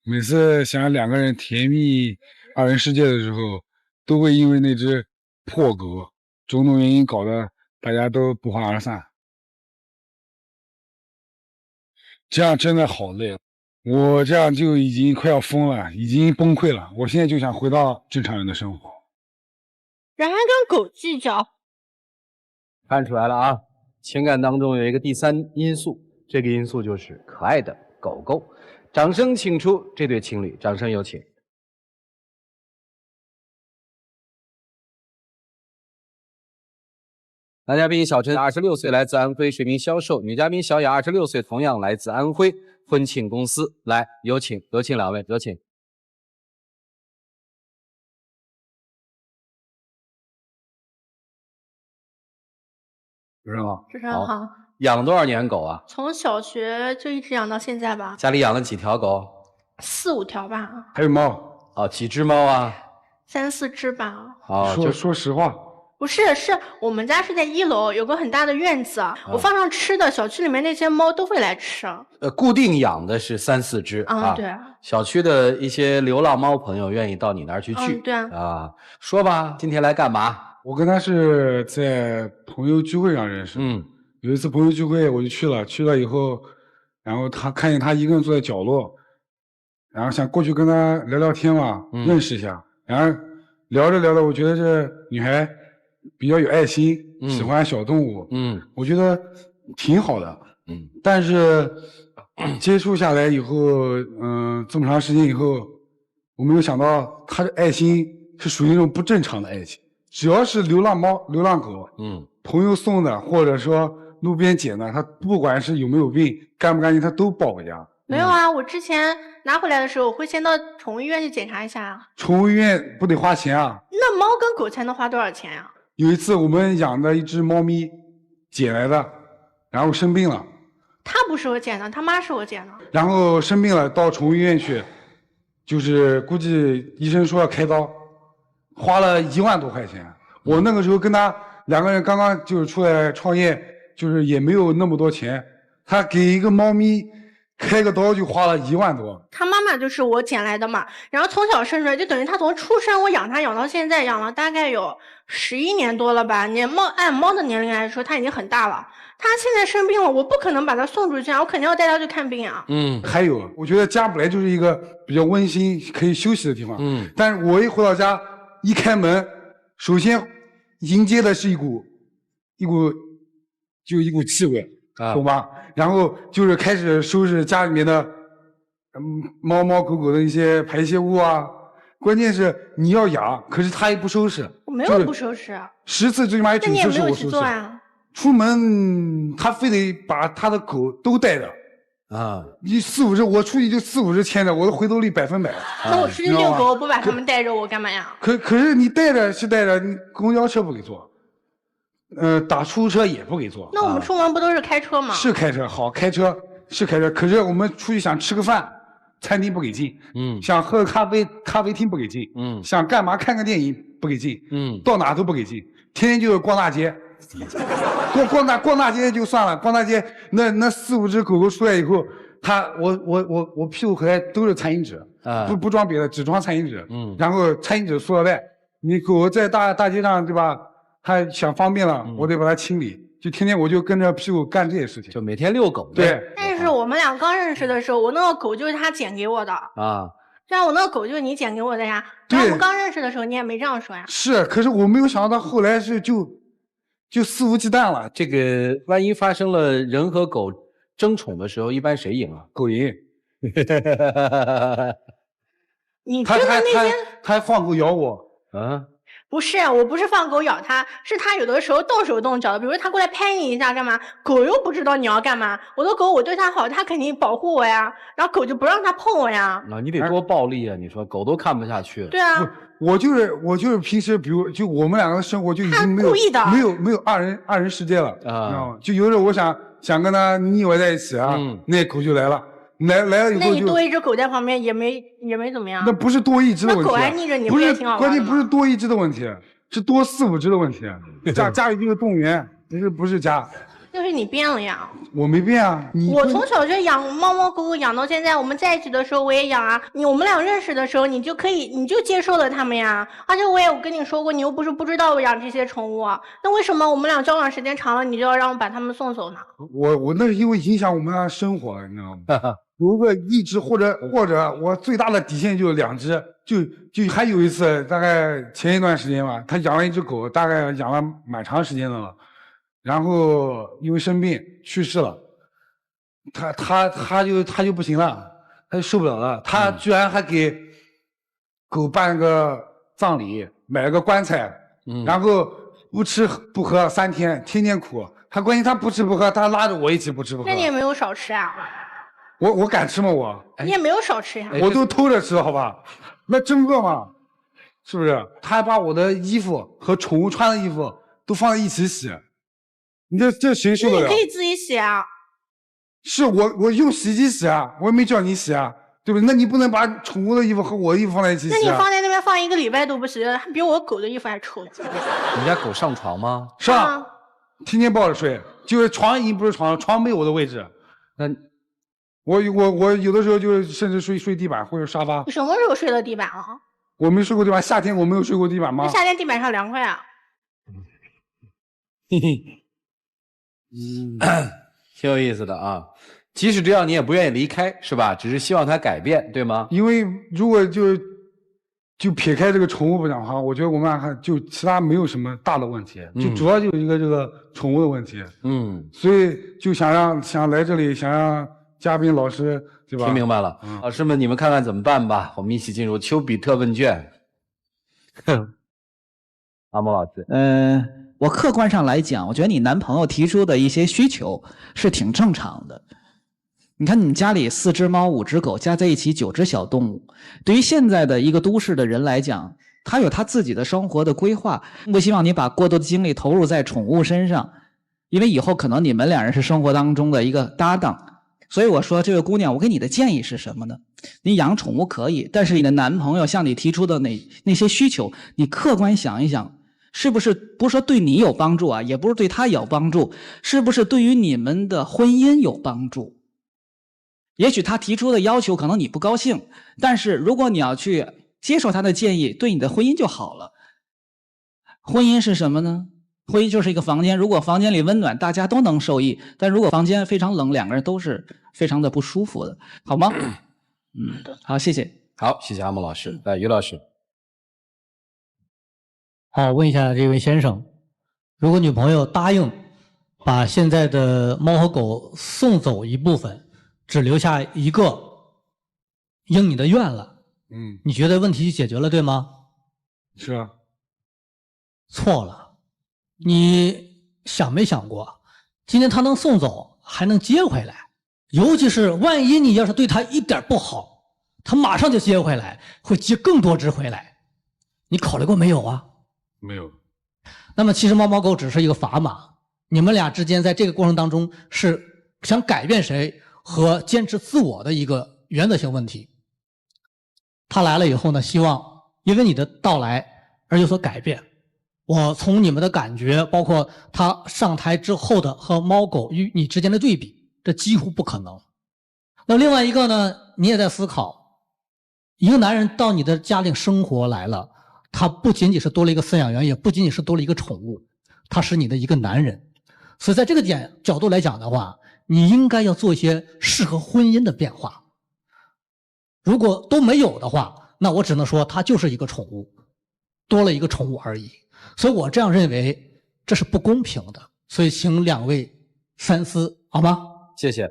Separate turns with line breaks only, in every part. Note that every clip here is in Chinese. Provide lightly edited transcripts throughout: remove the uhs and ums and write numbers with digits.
每次想两个人甜蜜二人世界的时候，都会因为那只破狗种种原因搞得大家都不欢而散。这样真的好累，我这样就已经快要疯了，已经崩溃了。我现在就想回到正常人的生活。
然还跟狗计较，
看出来了啊，情感当中有一个第三因素，这个因素就是可爱的狗狗。掌声请出这对情侣，掌声有请。男嘉宾小陈26岁，来自安徽，是一名销售；女嘉宾小雅26岁，同样来自安徽，婚庆公司。来，有请两位，有请。
主持人好，
主持人好。
养了多少年狗啊？
从小学就一直养到现在吧。
家里养了几条狗
？4、5条吧。
还有猫？
哦，几只猫啊
？3、4只吧。
哦，
说实话。
不是，是我们家是在1楼，有个很大的院子，我放上吃的，小区里面那些猫都会来吃。
固定养的是3、4只啊？
对。
小区的一些流浪猫朋友愿意到你那儿去聚？
对
啊。说吧，今天来干嘛？
我跟他是在朋友聚会上认识。有一次朋友聚会我就去了以后，然后他看见他一个人坐在角落，然后想过去跟他聊聊天嘛，认识一下。然后聊着聊着，我觉得这女孩比较有爱心，喜欢小动物，我觉得挺好的，但是接触下来以后，这么长时间以后，我没有想到她的爱心是属于那种不正常的爱情。只要是流浪猫、流浪狗，朋友送的，或者说路边捡的，它不管是有没有病、干不干净，它都抱回家。
没有啊，我之前拿回来的时候，我会先到宠物医院去检查一下啊。
宠物医院不得花钱啊？
那猫跟狗才能花多少钱呀？
有一次我们养的一只猫咪捡来的，然后生病了。
它不是我捡的，它妈是我捡的。
然后生病了，到宠物医院去，就是估计医生说要开刀，花了1万多块钱。我那个时候跟他2个人刚刚就是出来创业，就是也没有那么多钱，他给一个猫咪开个刀就花了1万多。
他妈妈就是我捡来的嘛，然后从小生出来，就等于他从出生我养他养到现在，养了大概有11年多了吧。按猫的年龄来说，他已经很大了。他现在生病了，我不可能把他送出去啊，我肯定要带他去看病啊。
还有，我觉得家本来就是一个比较温馨可以休息的地方。但是我一回到家，一开门，首先迎接的是一股气味，懂吧？然后就是开始收拾家里面的猫猫狗狗的一些排泄物啊。关键是你要养，可是他也不收拾。
我没有不收拾
，10次最起码有9次是我收拾。
那你也没有去做啊？
出门他非得把他的狗都带着。你4、5只，我出去就4、5只牵着，我的回头率100%。
那我出去遛狗，不把他们带着，我干嘛呀？
可是你带着是带着，你公交车不给坐，打出租车也不给坐。
那我们出门不都是开车吗？
是开车，好，开车是开车，可是我们出去想吃个饭，餐厅不给进，想喝个咖啡，咖啡厅不给进，想干嘛看个电影不给进，到哪都不给进，天天就是逛大街。逛大街就算了，逛大街那4、5只狗狗出来以后，我屁股后来都是餐巾纸，不装别的，只装餐巾纸，然后餐巾纸塑料袋，你狗在大街上对吧？它想方便了，我得把它清理，就天天我就跟着屁股干这些事情，
就每天遛狗。
对。
但是我们俩刚认识的时候，我那个狗就是他捡给我的啊。对啊，我那个狗就是你捡给我的呀。然后我们刚认识的时候，你也没这样说呀。
是，可是我没有想到后来是就肆无忌惮了。
这个万一发生了人和狗争宠的时候，一般谁赢啊？
狗赢。
你真的那天
他还放狗咬我
啊？
不是，我不是放狗咬它，是它有的时候动手动脚的，比如它过来拍你一下干嘛？狗又不知道你要干嘛。我的狗我对它好，它肯定保护我呀，然后狗就不让它碰我呀。
你得多暴力啊！你说狗都看不下去。
对啊。
我就是平时，比如就我们2个的生活就已经没有二人世界了啊！就有时候我想跟他腻歪在一起啊，那狗就来了以后就。
那你多一只狗在旁边也没怎么样。
那不是多一只的问题。
那狗还腻着你，不也挺好玩的吗？
关键不是多一只的问题，是多4、5只的问题。家里就是动物园，不是家。
就是你变了呀。
我没变啊，
我从小就养猫猫狗狗养到现在，我们在一起的时候我也养啊。我们俩认识的时候，你就接受了他们呀。而且我也有跟你说过，你又不是不知道我养这些宠物啊，那为什么我们俩交往时间长了，你就要让我把它们送走呢？
我那是因为影响我们俩生活，你知道吗？有个一只或者我最大的底线就是2只，就还有一次，大概前一段时间吧，他养了一只狗，大概养了蛮长时间的了。然后因为生病去世了，他就不行了，他就受不了了，他居然还给狗办了个葬礼，买了个棺材，然后不吃不喝3天，天天哭。关键他不吃不喝，他拉着我一起不吃不喝。
那你也没有少吃啊？
我敢吃吗？
你也没有少吃呀。
我都偷着吃，好吧？那真饿吗？是不是？他还把我的衣服和宠物穿的衣服都放在一起洗。你这谁受得了？
那你可以自己洗啊。
是我用洗衣机洗啊，我也没叫你洗啊，对不对？那你不能把宠物的衣服和我的衣服放在一起洗啊。
那你放在那边放1个礼拜都不洗，比我狗的衣服还臭。
你家狗上床吗？
上，天天抱着睡，就是床已经不是床没我的位置。
那
我有的时候就甚至睡地板或者沙发。
你什么时候睡了地板啊？
我没睡过地板，夏天我没有睡过地板吗？
那夏天地板上凉快啊。
嘿嘿。挺有意思的啊，即使这样你也不愿意离开是吧？只是希望它改变，对吗？
因为如果就撇开这个宠物不讲的话，我觉得我们还就其他没有什么大的问题，就主要就是一个这个宠物的问题。所以就想来这里，想让嘉宾老师，对吧？
听明白了，老师们你们看看怎么办吧。我们一起进入丘比特问卷。阿莫老师，
我客观上来讲，我觉得你男朋友提出的一些需求是挺正常的。你看你们家里4只猫5只狗加在一起9只小动物，对于现在的一个都市的人来讲，他有他自己的生活的规划，不希望你把过多的精力投入在宠物身上，因为以后可能你们2人是生活当中的一个搭档。所以我说这位姑娘，我给你的建议是什么呢？你养宠物可以，但是你的男朋友向你提出的那些需求，你客观想一想，是不是不是说对你有帮助啊，也不是对他有帮助，是不是对于你们的婚姻有帮助？也许他提出的要求可能你不高兴，但是如果你要去接受他的建议，对你的婚姻就好了。婚姻是什么呢？婚姻就是一个房间，如果房间里温暖，大家都能受益，但如果房间非常冷，2个人都是非常的不舒服的，好吗？好，谢谢。
好，谢谢阿莫老师。来，于老师。
好，问一下这位先生，如果女朋友答应把现在的猫和狗送走一部分，只留下一个应你的愿了，你觉得问题解决了，对吗？
是啊。
错了，你想没想过，今天他能送走，还能接回来？尤其是万一你要是对他一点不好，他马上就接回来，会接更多只回来，你考虑过没有啊？
没有。
那么其实猫猫狗只是一个砝码，你们俩之间在这个过程当中是想改变谁和坚持自我的一个原则性问题。他来了以后呢，希望因为你的到来而有所改变。我从你们的感觉，包括他上台之后的和猫狗与你之间的对比，这几乎不可能。那另外一个呢，你也在思考，一个男人到你的家庭生活来了，他不仅仅是多了一个饲养员，也不仅仅是多了一个宠物，他是你的一个男人。所以在这个角度来讲的话，你应该要做一些适合婚姻的变化。如果都没有的话，那我只能说他就是一个宠物，多了一个宠物而已。所以我这样认为这是不公平的，所以请2位三思，好吗？
谢谢。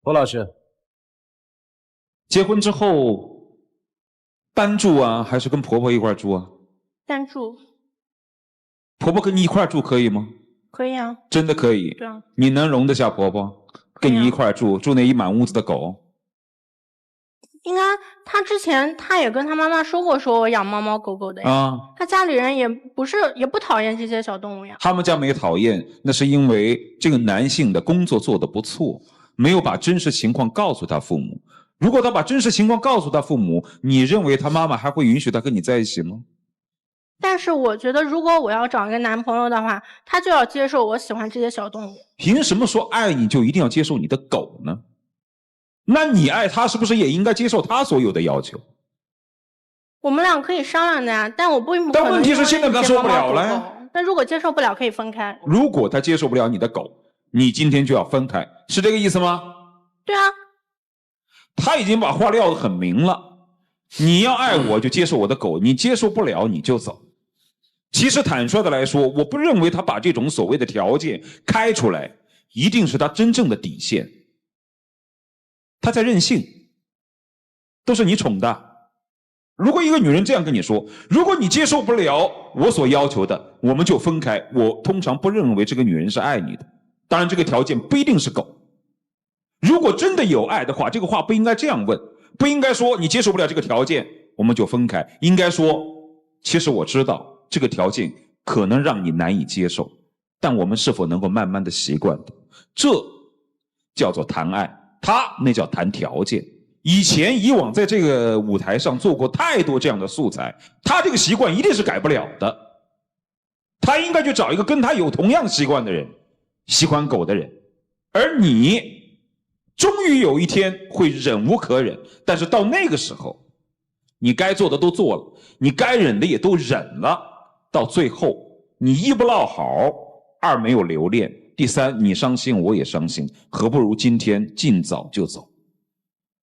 罗老师，
结婚之后单住啊，还是跟婆婆一块住啊？
单住。
婆婆跟你一块住可以吗？
可以啊。
真的可以？
对啊。
你能容得下婆婆跟你一块住那一满屋子的狗？
应该他之前他也跟他妈妈说过，说我养猫猫狗狗的呀。他家里人也不讨厌这些小动物呀。
他们家没讨厌，那是因为这个男性的工作做得不错，没有把真实情况告诉他父母。如果他把真实情况告诉他父母，你认为他妈妈还会允许他跟你在一起吗？
但是我觉得，如果我要找一个男朋友的话，他就要接受我喜欢这些小动物。
凭什么说爱你就一定要接受你的狗呢？那你爱他是不是也应该接受他所有的要求？
我们俩可以商量的呀，但我不可能。
但问题是现在他受不了了呀。
但如果接受不了，可以分开。
如果他接受不了你的狗，你今天就要分开，是这个意思吗？
对啊。
他已经把话撂得很明了，你要爱我就接受我的狗，你接受不了你就走。其实坦率的来说，我不认为他把这种所谓的条件开出来，一定是他真正的底线。他在任性，都是你宠的。如果一个女人这样跟你说，如果你接受不了我所要求的，我们就分开，我通常不认为这个女人是爱你的。当然这个条件不一定是狗。如果真的有爱的话，这个话不应该这样问，不应该说你接受不了这个条件我们就分开，应该说其实我知道这个条件可能让你难以接受，但我们是否能够慢慢的习惯的，这叫做谈爱，他那叫谈条件。以往在这个舞台上做过太多这样的素材，他这个习惯一定是改不了的，他应该去找一个跟他有同样习惯的人，喜欢狗的人。而你终于有一天会忍无可忍，但是到那个时候你该做的都做了，你该忍的也都忍了，到最后你一不落好，二没有留恋，第三你伤心我也伤心，何不如今天尽早就走，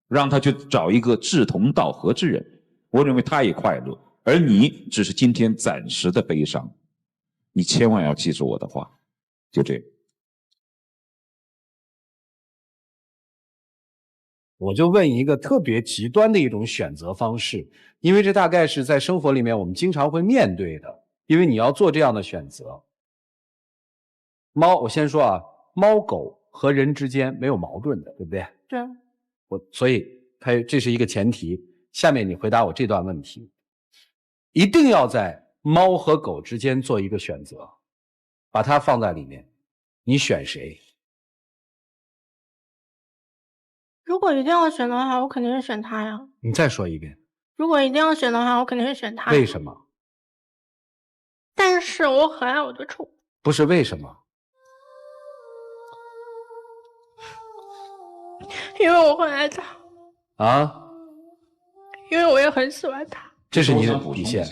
让他去找一个志同道合之人，我认为他也快乐，而你只是今天暂时的悲伤。你千万要记住我的话，就这样。
我就问一个特别极端的一种选择方式，因为这大概是在生活里面我们经常会面对的，因为你要做这样的选择。我先说啊，猫狗和人之间没有矛盾的，对不对？
对。
所以这是一个前提。下面你回答我这段问题，一定要在猫和狗之间做一个选择，把它放在里面，你选谁？
如果一定要选的话，我肯定是选他呀。
你再说一遍。
如果一定要选的话，我肯定是选他。
为什么？
但是我很爱我的宠物。
不是为什么？
因为我很爱他。
啊？
因为我也很喜欢他。
这是你的底线。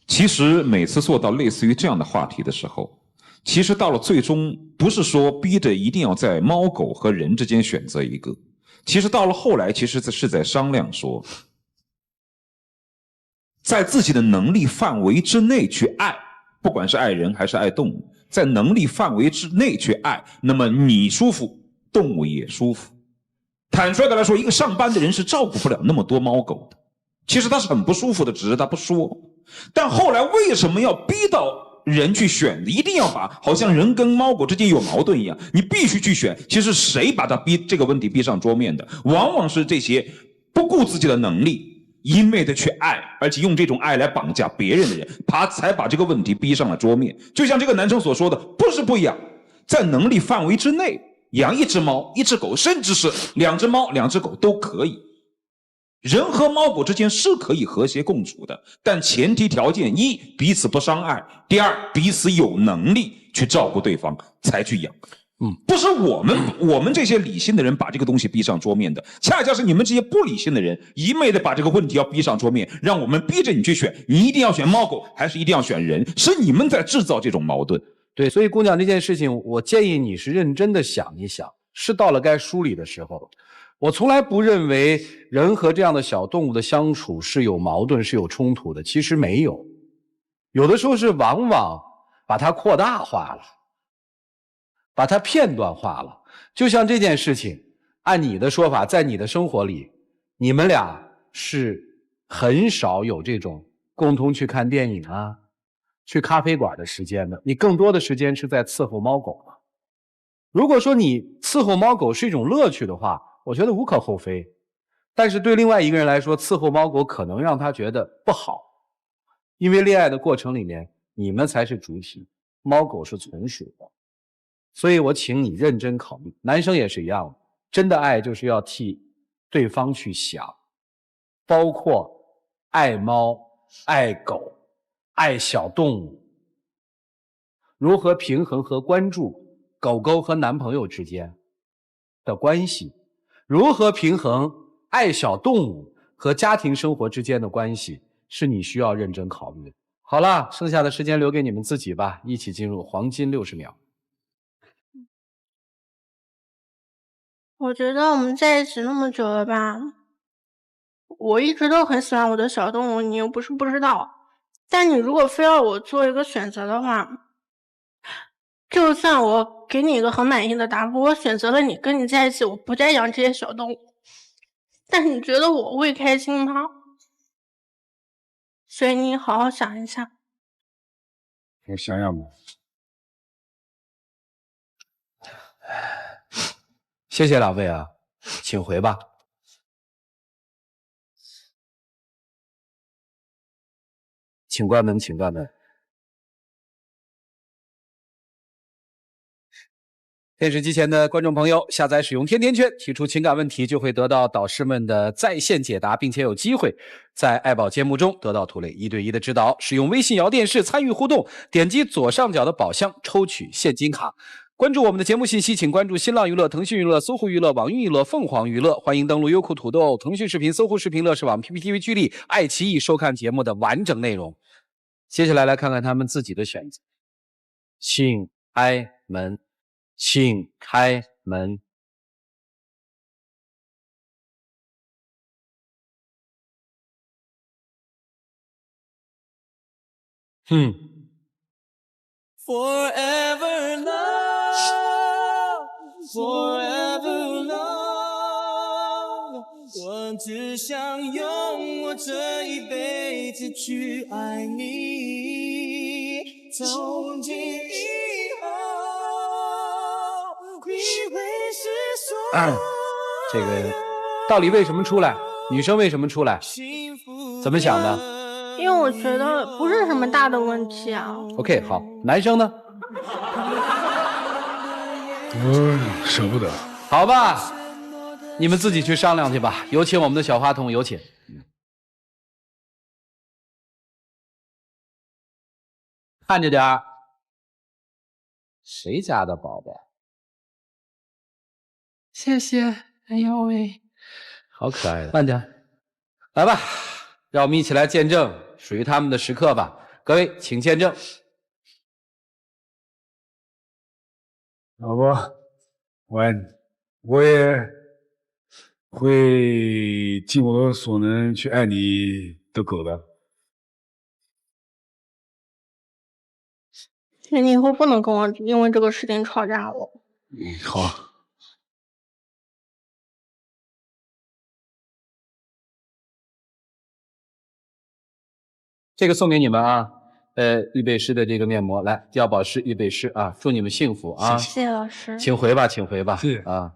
其实每次做到类似于这样的话题的时候，其实到了最终不是说逼着一定要在猫狗和人之间选择一个，其实到了后来其实是在商量说，在自己的能力范围之内去爱，不管是爱人还是爱动物，在能力范围之内去爱，那么你舒服动物也舒服。坦率的来说，一个上班的人是照顾不了那么多猫狗的，其实他是很不舒服的，只是他不说。但后来为什么要逼到人去选，一定要把好像人跟猫狗之间有矛盾一样，你必须去选。其实谁把他这个问题逼上桌面的，往往是这些不顾自己的能力，一昧的去爱，而且用这种爱来绑架别人的人，才把这个问题逼上了桌面。就像这个男生所说的，不是不养，在能力范围之内养一只猫一只狗，甚至是2只猫2只狗都可以。人和猫狗之间是可以和谐共处的，但前提条件：一，彼此不伤害；第二，彼此有能力去照顾对方才去养。不是我们这些理性的人把这个东西逼上桌面的，恰恰是你们这些不理性的人一昧的把这个问题要逼上桌面，让我们逼着你去选，你一定要选猫狗还是一定要选人，是你们在制造这种矛盾。
对，所以姑娘这件事情，我建议你是认真的想一想，是到了该梳理的时候。我从来不认为人和这样的小动物的相处是有矛盾是有冲突的，其实没有，有的时候是往往把它扩大化了，把它片段化了。就像这件事情，按你的说法，在你的生活里，你们俩是很少有这种共同去看电影啊，去咖啡馆的时间的，你更多的时间是在伺候猫狗的。如果说你伺候猫狗是一种乐趣的话，我觉得无可厚非，但是对另外一个人来说，伺候猫狗可能让他觉得不好，因为恋爱的过程里面，你们才是主体，猫狗是从属的。所以我请你认真考虑，男生也是一样的，真的爱就是要替对方去想，包括爱猫、爱狗、爱小动物，如何平衡和关注狗狗和男朋友之间的关系，如何平衡爱小动物和家庭生活之间的关系，是你需要认真考虑的。好了，剩下的时间留给你们自己吧，一起进入黄金60秒。
我觉得我们在一起那么久了吧，我一直都很喜欢我的小动物，你又不是不知道。但你如果非要我做一个选择的话，就算我给你一个很满意的答复，我选择了你，跟你在一起，我不再养这些小动物，但你觉得我会开心吗？所以你好好想一下。
我想想吧。
谢谢两位啊，请回吧。请关门，请关门。电视机前的观众朋友，下载使用天天圈，提出情感问题就会得到导师们的在线解答，并且有机会在爱宝节目中得到涂磊1对1的指导。使用微信摇电视参与互动，点击左上角的宝箱抽取现金卡。关注我们的节目信息，请关注新浪娱乐、腾讯娱乐、搜狐娱乐、网易娱乐、凤凰娱乐。欢迎登录优酷土豆、腾讯视频、搜狐视频、乐视网、PPTV 剧力、爱奇艺收看节目的完整内容。接下来来看看他们自己的选择。请开门，请开门。
Forever love, forever love， 我只想用我这一辈子去爱你。从今以后，你会是所有
这个到底为什么出来？女生为什么出来？怎么想的？
因为我觉得不是什么大的问题啊。
OK， 好，男生呢？
我舍不得。
好吧，你们自己去商量去吧。有请我们的小话筒，有请。看着点儿，谁家的宝宝？谢谢。哎呦喂，好可爱的。慢点，来吧，让我们一起来见证属于他们的时刻吧。各位，请见证。
老婆，我爱你，我也会尽我所能去爱你的狗的。
你以后不能跟我因为这个事情吵架了。
好。
这个送给你们啊，预备师的这个面膜，来，碉堡师预备师啊，祝你们幸福啊！
谢谢老师，
请回吧，请回吧，
谢谢
啊。